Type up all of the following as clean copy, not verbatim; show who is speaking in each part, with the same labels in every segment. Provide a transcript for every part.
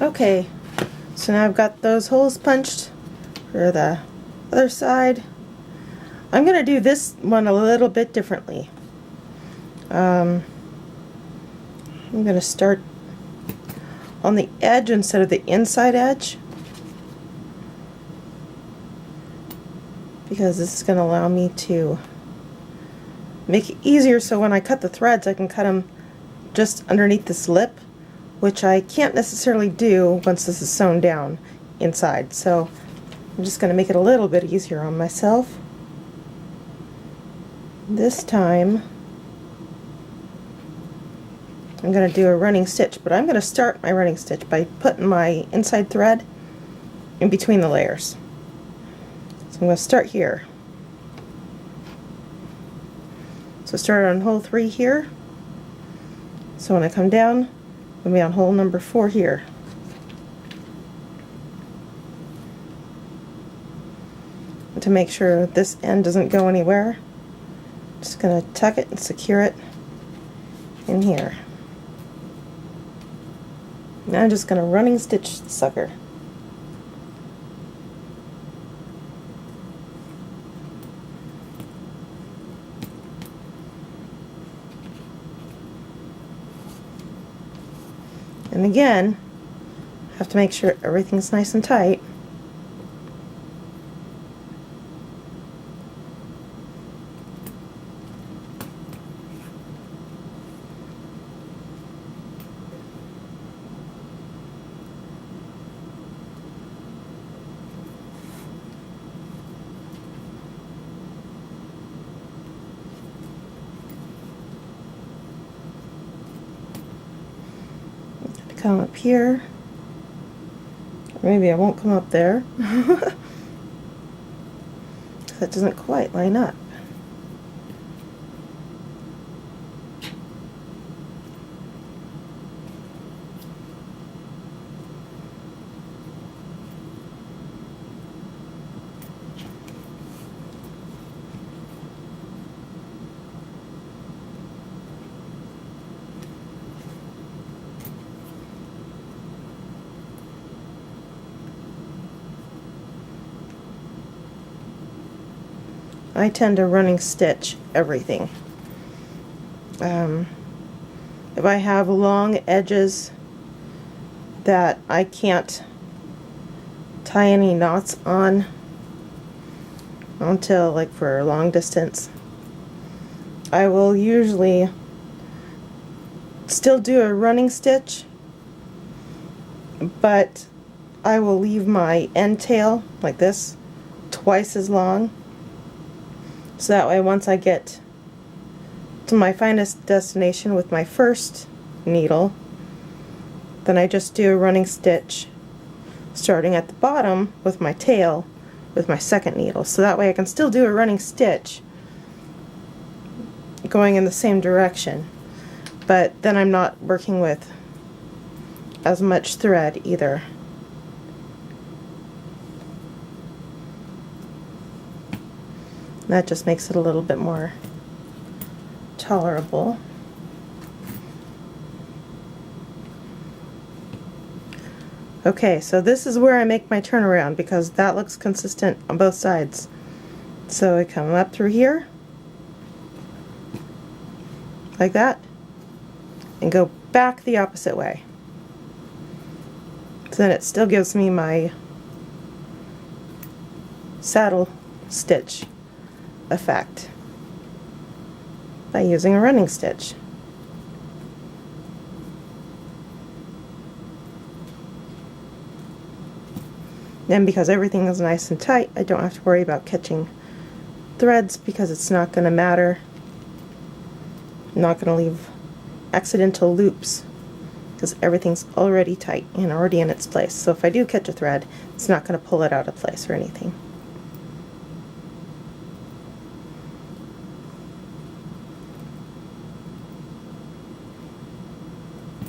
Speaker 1: Okay, so now I've got those holes punched for the other side. I'm going to do this one a little bit differently. I'm going to start on the edge instead of the inside edge, because this is going to allow me to make it easier so when I cut the threads I can cut them just underneath this lip, which I can't necessarily do once this is sewn down inside. So I'm just going to make it a little bit easier on myself. This time I'm going to do a running stitch, but I'm going to start my running stitch by putting my inside thread in between the layers. So I'm going to start here. So start on hole 3 here. So when I come down, I'm going to be on hole number 4 here. And to make sure this end doesn't go anywhere, I'm just going to tuck it and secure it in here. Now I'm just going to running stitch the sucker. And again, have to make sure everything's nice and tight. Come up here. Maybe I won't come up there. That doesn't quite line up. I tend to running stitch everything. If I have long edges that I can't tie any knots on until, like, for a long distance, I will usually still do a running stitch, but I will leave my end tail like this twice as long. So that way once I get to my finest destination with my first needle, then I just do a running stitch starting at the bottom with my tail with my second needle. So that way I can still do a running stitch going in the same direction, but then I'm not working with as much thread either. That just makes it a little bit more tolerable. Okay, so this is where I make my turnaround because that looks consistent on both sides. So I come up through here, like that, and go back the opposite way. So then it still gives me my saddle stitch effect by using a running stitch. Then because everything is nice and tight, I don't have to worry about catching threads because it's not going to matter. I'm not going to leave accidental loops because everything's already tight and already in its place. So if I do catch a thread, it's not going to pull it out of place or anything.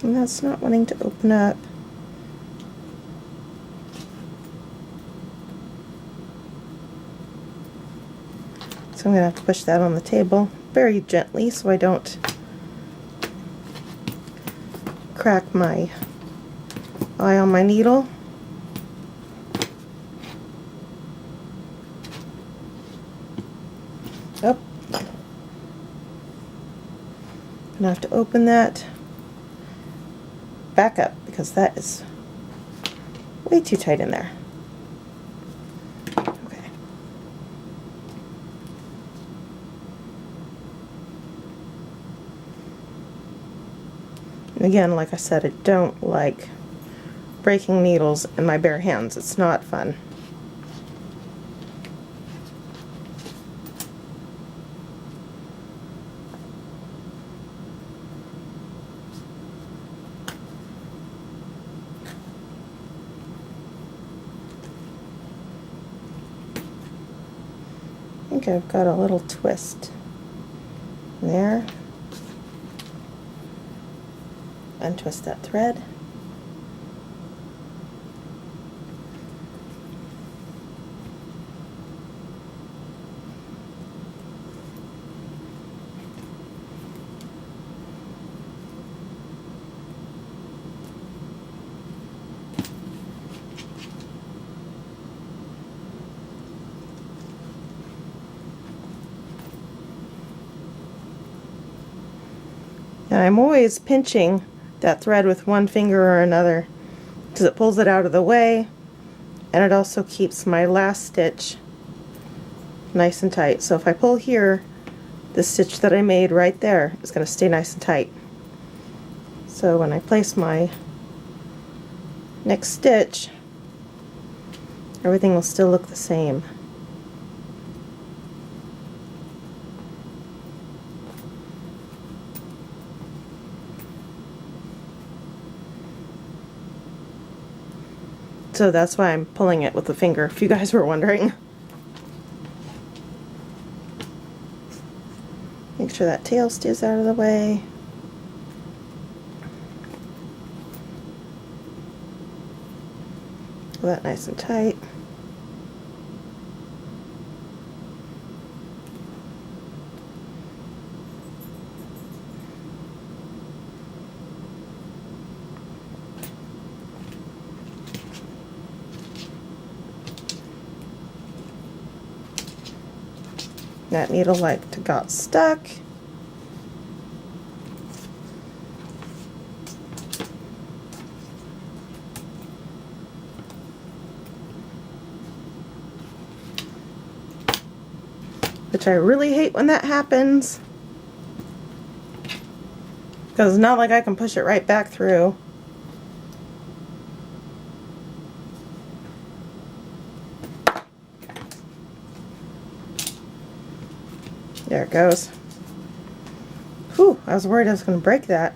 Speaker 1: And that's not wanting to open up. So I'm going to have to push that on the table very gently so I don't crack my eye on my needle. Oh, gonna have to open that back up because that is way too tight in there. Okay. And again, like I said, I don't like breaking needles in my bare hands. It's not fun. I think I've got a little twist there. Untwist that thread. And I'm always pinching that thread with one finger or another because it pulls it out of the way, and it also keeps my last stitch nice and tight. So if I pull here, the stitch that I made right there is going to stay nice and tight. So when I place my next stitch, everything will still look the same. So that's why I'm pulling it with the finger, if you guys were wondering. Make sure that tail stays out of the way. Pull that nice and tight. That needle like got stuck. Which I really hate when that happens, because it's not like I can push it right back through. There it goes. Whew, I was worried I was going to break that.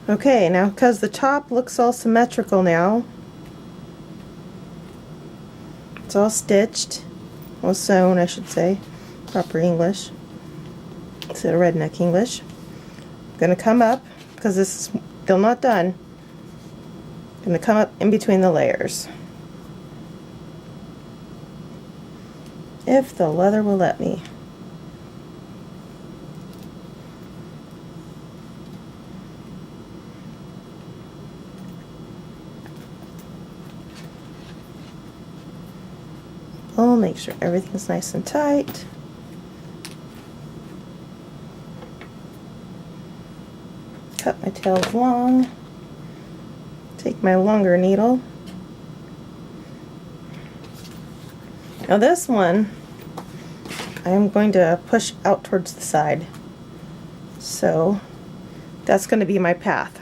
Speaker 1: Okay, now because the top looks all symmetrical now, it's all stitched, all sewn I should say, proper English, instead of redneck English. I'm going to come up, because this is still not done, I'm going to come up in between the layers. If the leather will let me. I'll make sure everything's nice and tight. Cut my tails long. Take my longer needle. Now this one, I'm going to push out towards the side. So that's going to be my path.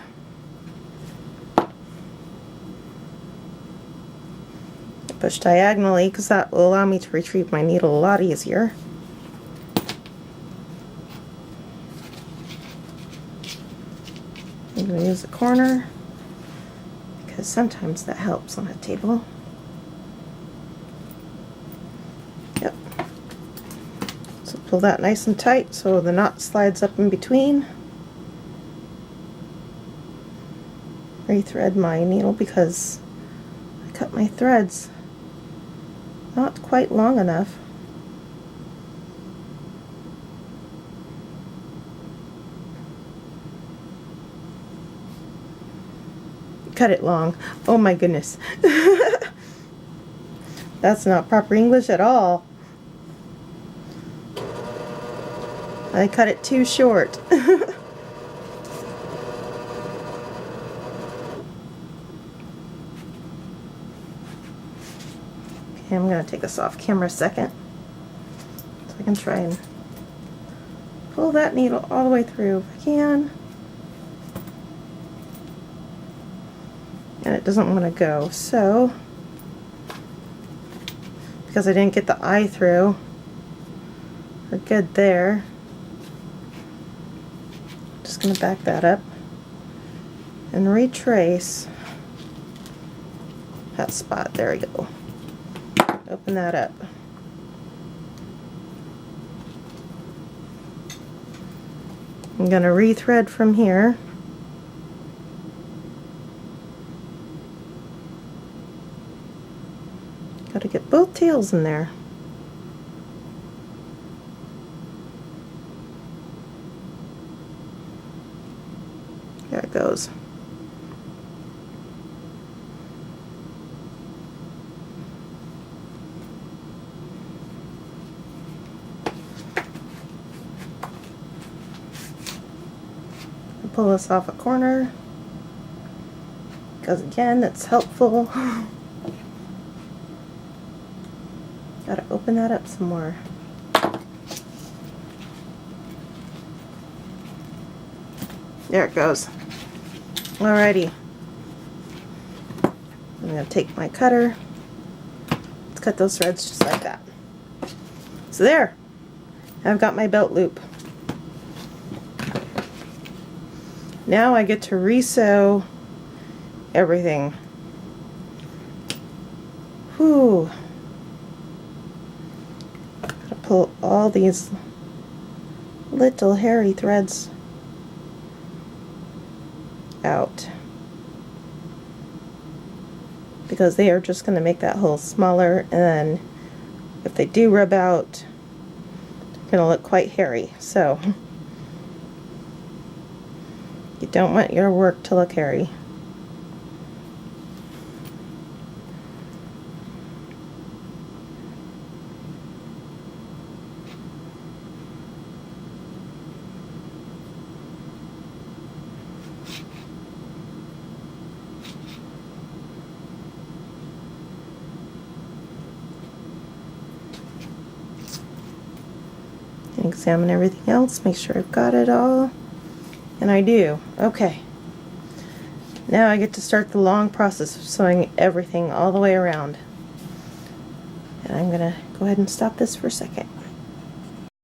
Speaker 1: Push diagonally because that will allow me to retrieve my needle a lot easier. I'm going to use a corner because sometimes that helps on a table. Yep. So pull that nice and tight so the knot slides up in between. Rethread my needle because I cut my threads not quite long enough. cut it long. Oh my goodness. That's not proper English at all. I cut it too short. Okay, I'm going to take this off camera a second so I can try and pull that needle all the way through if I can. And it doesn't want to go, so because I didn't get the eye through, we're good there. Just going to back that up and retrace that spot. There we go. Open that up. I'm going to rethread from here. Got to get both tails in there. There it goes. Pull this off a corner because again that's helpful. Gotta open that up some more. There it goes. Alrighty. I'm gonna take my cutter. Let's cut those threads just like that. So there, I've got my belt loop. Now I get to re-sew everything. Whew. Gotta pull all these little hairy threads out because they are just going to make that hole smaller, and then if they do rub out, they're going to look quite hairy. So you don't want your work to look hairy. Examine everything else, make sure I've got it all. And I do. Okay. Now I get to start the long process of sewing everything all the way around. And I'm going to go ahead and stop this for a second.